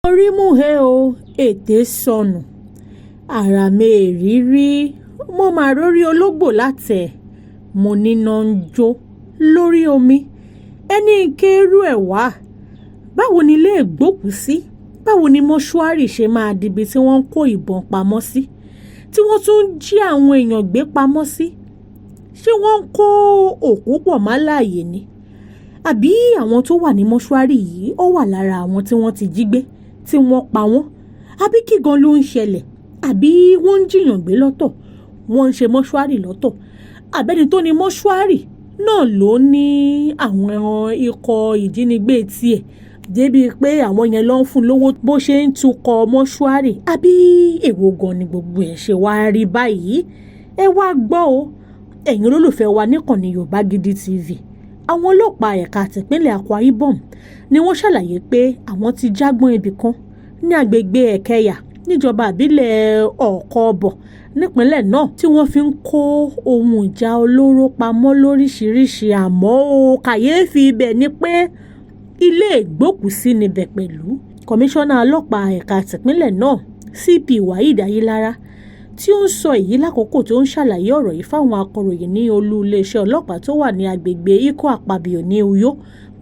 orí mú he o ètè sọnù ara mẹ́ẹ̀ẹ́rírí mo máa rórí ológbò látẹ̀ mo níná ń jó lórí omi ẹni kéérú ẹ̀ wá báwo ni ilé ìgbókùúsí báwo ni mọ́ṣúárì ṣe máa dibi tí wọ́n ń kó ìbọn pamọ́ sí tí wọ́n tún ń jí àwọn èèyàn gbé pamọ́ sí ṣé wọ́n ń kó òkú pọ̀ má láàyè ni àbí àwọn tó wà ní mọ́ṣúárì yìí ó wà lára àwọn tí wọ́n ti jí gbé tí wọ́n pa wọ́n àbí kí gan ló ń ṣẹlẹ̀ àbí wọ́n ń jiyàn gbé lọ́tọ̀ wọ́n ń ṣe mọ́ṣúárì lọ́tọ̀ àbẹ́ni tó ní mọ́ṣúárì náà ló ní àwọn ikọ̀ ìjínigbé tiẹ̀ débi pé àwọn yẹn ló ń fún lówó bó ṣe ń tukọ̀ mọ́ṣúárì àbí èwo gan ni gbogbo ẹ̀ ṣe wá rí báyìí ẹ wá gbọ́ o ẹ̀yin olólùfẹ́ wa níkànnì Yorùbá Gidi TV àwọn ọlọ́pàá ẹ̀ka tìpínlẹ̀ Akwa Ibom ni wọ́n ṣàlàyé pé àwọn ti jágbọ́n ibì kan ní agbègbè ẹ̀kẹyà níjọba ìbílẹ̀ ọ̀kọ̀ọ̀bọ̀ nípínlẹ̀ náà tí wọ́n fi ń kó ohun ìjà olóró pamọ́ lóríṣiríṣi àmọ́ o kàyéfì ibẹ̀ ni pé ilé ìgbókùúsí níbẹ̀ pẹ̀lú kọmíṣánná ọlọ́pàá ẹ̀ka tìpínlẹ̀ náà CP Waheed Ayilara tí ó ń sọ èyí lákòókò tó ń ṣàlàyé ọ̀rọ̀ yìí fáwọn akọ̀ròyìn ní olú iléeṣẹ́ ọlọ́pàá tó wà ní agbègbè Ikọ̀ Àpabìò ní Uyo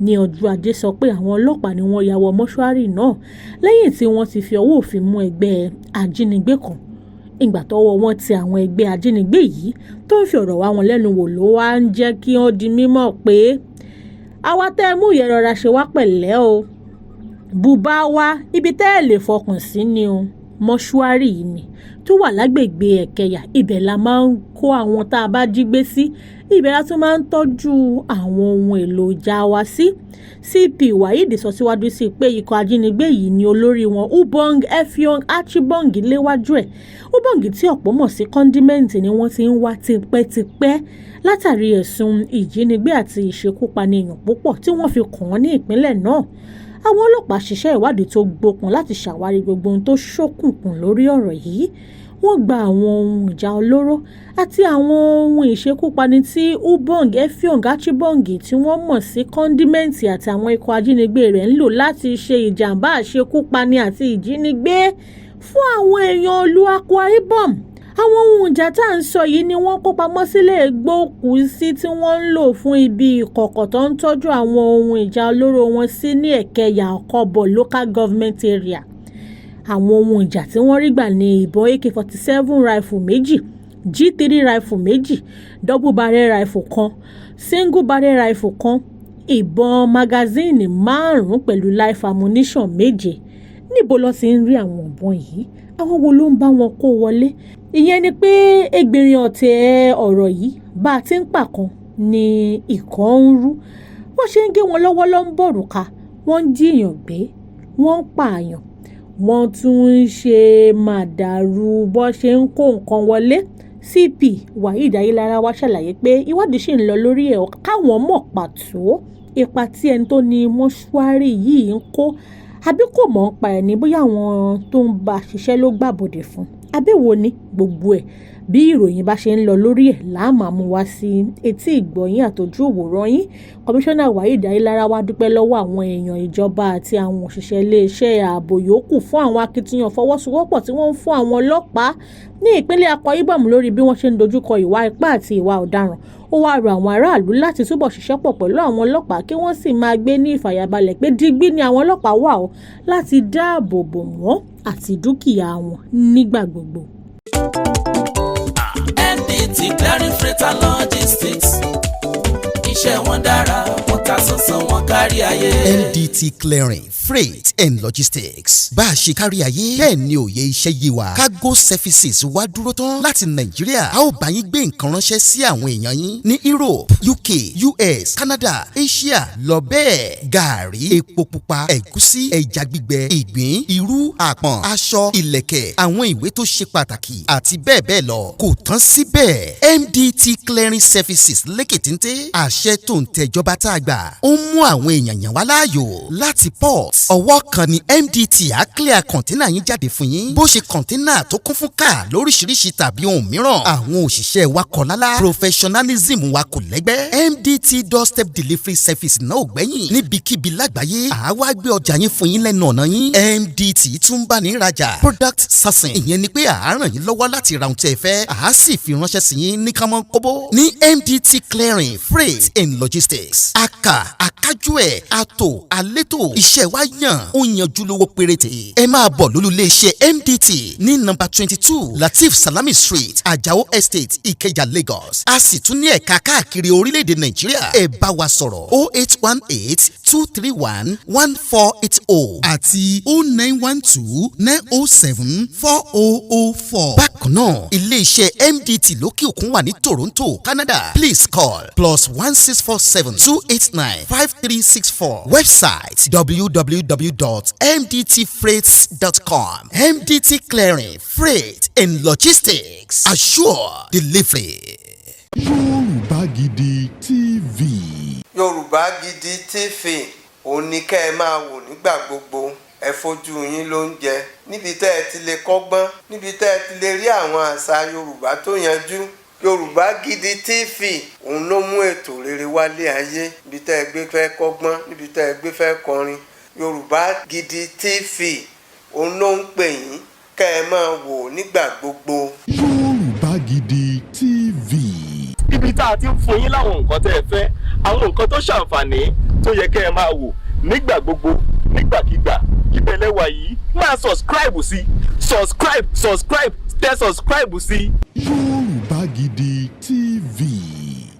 ní ọjọ́ Ajé sọ pé àwọn ọlọ́pàá ni wọ́n ya wọ mọ́ṣúárì náà lẹ́yìn tí wọ́n ti fi ọwọ́ òfin mú ẹgbẹ́ ajínigbé kan ìgbà tọ́wọ́ wọn ti àwọn ẹgbẹ́ ajínigbé yìí tó ń fi ọ̀rọ̀ wá wọn lẹ́nu wò ló wá ń jẹ́ kí wọ́n di mímọ̀ pé àwa tẹ́ ẹ mú yẹn rọra ṣe wá pẹ̀lẹ́ o bùbá wa ibi tẹ́ ẹ lè fọkàn sí ni o mọ́ṣúárì yìí ni tó wà lágbègbè ẹ̀kẹyà ibẹ̀ la máa ń kó àwọn tá a bá jí gbé sí ibẹ̀ la tún máa ń tọ́jú àwọn ohun èlò ìjà wa sí CP Waheed sọ síwájú sí pé ikọ̀ ajínigbé yìí ni olórí wọn Ubong Effiong Achibong léwájú ẹ̀ Ubong tí ọ̀pọ̀ mọ̀ sí kọ́ndímẹ́ǹtì ni wọ́n ti ń wá tipẹ́tipẹ́ látàrí ẹ̀sùn ìjínigbé àti ìṣekúpani èèyàn púpọ̀ tí wọ́n fi kàn án ní ìpínlẹ̀ náà àwọn ọlọ́pàá ṣiṣẹ́ ìwádìí tó gbópọn láti ṣàwárí gbogbo ohun tó ṣókùnkùn lórí ọ̀rọ̀ yìí wọ́n gba àwọn ohun ìjà olóró àti àwọn ohun ìṣekúpani tí Ubong Effiong Achibong tí wọ́n mọ̀ sí kọ́ndímẹ́ǹtì àti àwọn ikọ̀ ajínigbé rẹ̀ ń lò láti ṣe ìjàmbá àṣekúpani àti ìjínigbé fún àwọn èèyàn ìlú Akwa Ibom àwọn ohun ìjà tá à ń sọ yìí ni wọ́n kó pamọ́ sílé ìgbókùúsí tí wọ́n ń lò fún ibi ìkọ̀kọ̀ tó ń tọ́jú àwọn ohun ìjà olóró wọn sí ní ẹ̀kẹyà ọ̀kọ̀bọ̀ local government area àwọn ohun ìjà tí wọ́n rí gbà ní ìbọn AK-47 rifle méjì G3 rifle méjì double barrel rifle kan single barrel rifle kan ìbọn magazine 5 pẹ̀lú life ammunition 7 níbo ló ti ń rí àwọn ìbọn yìí àwọn wo ló ń bá wọn kó wọlé ìyẹn ni pé ẹgbẹ̀rin ọ̀tẹ̀ ọ̀rọ̀ yìí bá a ti ń pàkan ni ìkọ́ ń rú wọ́n ṣe ń gé wọn lọ́wọ́ ló ń bọ̀rùka wọ́n ń jíyàn gbé wọ́n ń pààyàn wọ́n tún ń ṣe màdàrú bó ṣe ń kó nǹkan wọlé CP Waheed Ayilara wá ṣàlàyé pé ìwádìí ṣì ń lọ lórí ẹ̀ káwọn mọ̀ pàtó ipa tí ẹni tó ní mọ́ṣúárì yìí ń kó àbí kò mọ̀ ń pa ẹ̀ ní bóyá àwọn tó ń bá ṣiṣẹ́ ló gbàbọ̀dè fún abẹ́wò ni gbogbo ẹ̀ bí ìròyìn bá ṣe ń lọ lórí ẹ̀ láàmà mú wá sí etí ìgbọ̀yìn àtọ́jú òwòrán yín kọmíṣánná Waheed Ayilara wá dúpẹ́ lọ́wọ́ àwọn èèyàn ìjọba àti àwọn òṣìṣẹ́ iléeṣẹ́ ààbò yòókù fún àwọn akitiyan fọwọ́sowọ́pọ̀ tí wọ́n ń fún àwọn ọlọ́pàá ní ìpínlẹ̀ Akwa Ibom lórí bí wọ́n ṣe ń dojúkọ ìwà ipá àti ìwà ọ̀daràn ó wá rọ àwọn aráàlú láti túbọ̀ ṣiṣẹ́ pọ̀ pẹ̀lú àwọn ọlọ́pàá kí wọ́n sì máa gbé ní ìfàyàbalẹ̀ pé dígbí ni àwọn ọlọ́pàá wà ó láti dáàbò bò wọ́n àti dúkìá wọn nígbà gbogbo. NDT Clearing Freight and Logistics iṣẹ́ wọn dára wọ́n ká sọ́sọ́ wọn kárí ayé. NDT Clearing Freight and Logistics bá a ṣe kárí ayé bẹ́ẹ̀ ni òye iṣẹ́ yé wa cargo services wá dúró tán láti Nàìjíríà a ó bá yín gbé nǹkan ránṣẹ́ sí àwọn èèyàn yín ní Europe UK US Canada Asia lọ bẹ́ẹ̀ gàárì epo pupa ẹ̀gúsí ẹja gbígbẹ ìgbín irú àpọ̀n aṣọ ìlẹ̀kẹ̀ àwọn ìwé tó ṣe pàtàkì àti bẹ́ẹ̀ bẹ́ẹ̀ lọ kò tán síbẹ̀ MDT Clearing Services lékè téńté àṣẹ iṣẹ́ tó ń tẹ̀jọba tá a gbà ó ń mú àwọn èèyàn yàn wá láàyò láti port ọwọ́ kan ni MDT á clear kọ̀ńténà yín jáde fún yín bó ṣe kọ̀ńténà tó kún fún káà lóríṣiríṣi tàbí ohun mìíràn àwọn òṣìṣẹ́ wa kọ̀ lálá professionalism wa kò lẹ́gbẹ́ MDT doorstep delivery service náà ò gbẹ́yìn níbikíbi lágbàáyé àwa gbé ọjà yín fún yín lẹ́nu ọ̀nà yín MDT tún bá ní rajà product sourcing ìyẹn ni pé à á ràn yín lọ́wọ́ láti ra ohun tí ẹ fẹ́ à á sì fi ránṣẹ́ sí yín ní kámọ́ kóbó ní MDT clearing freight and logistics akájú ẹ̀ àtò àlétò iṣẹ́ wa yàn ó yanjú lówó péréte ẹ máa bọ̀ lólulẹ̀ iṣẹ́ MDT ní nọ́mbà 22 Latif Salami Street Ajao Estate Ikeja Lagos a sì tún ní ẹ̀ka káàkiri orílẹ̀-èdè Nàìjíríà ẹ bá wa sọ̀rọ̀ 0818-231-1480 àti 0912-907-4004. bákan náà ilé-iṣẹ́ MDT lókè òkun wà ní Toronto Canada please call +16472895364 website www.mdtfreights.com. MDT Clearing Freight and Logistics assure delivery. Yorùbá Gidi TV. Yorùbá Gidi TV òun ni kẹ́ ẹ máa wò nígbà gbogbo ẹ fojú yín ló ń jẹ níbi tẹ́ ẹ ti lè kọ́gbọ́n níbi tẹ́ ẹ ti lè rí àwọn àṣà Yorùbá tó yanjú. Yorùbá Gidi TV òun ló mú ètò rere wálé ayé níbi tẹ́ ẹ gbé fẹ́ kọ́gbọ́n níbi tẹ́ ẹ gbé fẹ́ kọrin. Yorùbá Gidi TV òun ló ń pè yín kẹ́ ẹ máa wò nígbà gbogbo. Yorùbá Gidi TV. Ibi tá a ti ń fún yín láwọn nǹkan tẹ́ ẹ fẹ́ àwọn nǹkan tó ṣàǹfààní tó yẹ kẹ́ ẹ máa wò nígbà gbogbo nígbàkigbà ìbẹ̀lẹ̀ wà yìí máa subscribe sí tẹ subscribe sí. Yorùbá Gidi TV.